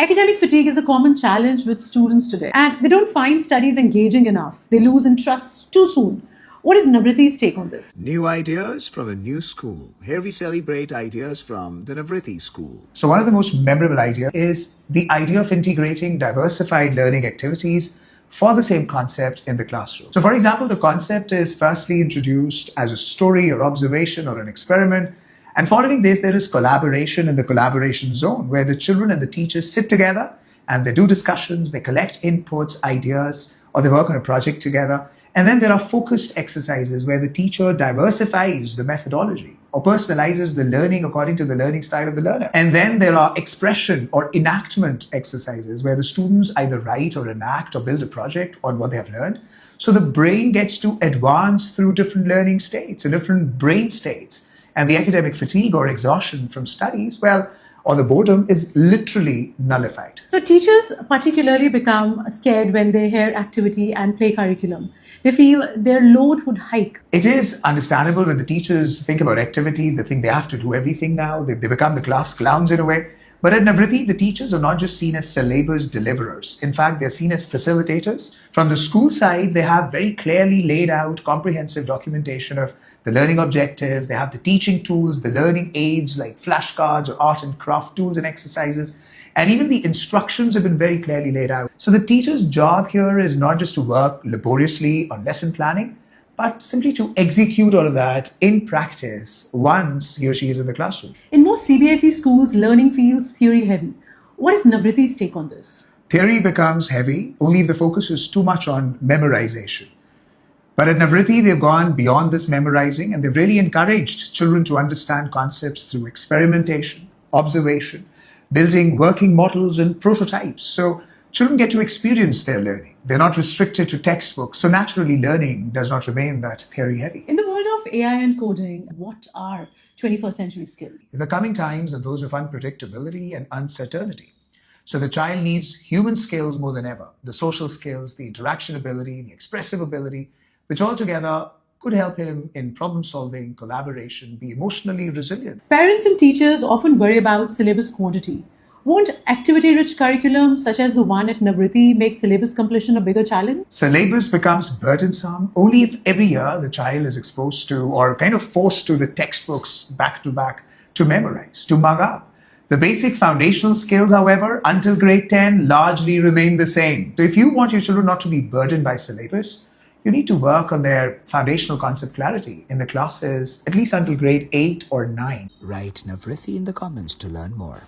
Academic fatigue is a common challenge with students today, and they don't find studies engaging enough. They lose interest too soon. What is Navriti's take on this? New ideas from a new school. Here we celebrate ideas from the Navriti school. So one of the most memorable ideas is the idea of integrating diversified learning activities for the same concept in the classroom. So for example, the concept is firstly introduced as a story or observation or an experiment. And following this, there is collaboration in the collaboration zone where the children and the teachers sit together and they do discussions, they collect inputs, ideas, or they work on a project together. And then there are focused exercises where the teacher diversifies the methodology or personalizes the learning according to the learning style of the learner. And then there are expression or enactment exercises where the students either write or enact or build a project on what they have learned. So the brain gets to advance through different learning states and different brain states. And the academic fatigue or exhaustion from studies, or the boredom is literally nullified. So teachers particularly become scared when they hear activity and play curriculum. They feel their load would hike. It is understandable when the teachers think about activities, they think they have to do everything now. They become the class clowns in a way. But at Navriti, the teachers are not just seen as syllabus deliverers. In fact, they're seen as facilitators. From the school side, they have very clearly laid out comprehensive documentation of the learning objectives. They have the teaching tools, the learning aids like flashcards or art and craft tools and exercises. And even the instructions have been very clearly laid out. So the teacher's job here is not just to work laboriously on lesson planning, but simply to execute all of that in practice once he or she is in the classroom. In most CBSE schools, learning feels theory heavy. What is Navriti's take on this? Theory becomes heavy only if the focus is too much on memorization. But at Navriti, they've gone beyond this memorizing and they've really encouraged children to understand concepts through experimentation, observation, building working models and prototypes. So children get to experience their learning. They're not restricted to textbooks. So naturally, learning does not remain that theory heavy. In the world of AI and coding, what are 21st century skills? The coming times are those of unpredictability and uncertainty. So the child needs human skills more than ever. The social skills, the interaction ability, the expressive ability, which altogether could help him in problem solving, collaboration, be emotionally resilient. Parents and teachers often worry about syllabus quantity. Won't activity-rich curriculum such as the one at Navriti make syllabus completion a bigger challenge? Syllabus becomes burdensome only if every year the child is exposed to or kind of forced to the textbooks back to back to memorize, to mug up. The basic foundational skills, however, until grade 10 largely remain the same. So if you want your children not to be burdened by syllabus, you need to work on their foundational concept clarity in the classes at least until grade 8 or 9. Write Navriti in the comments to learn more.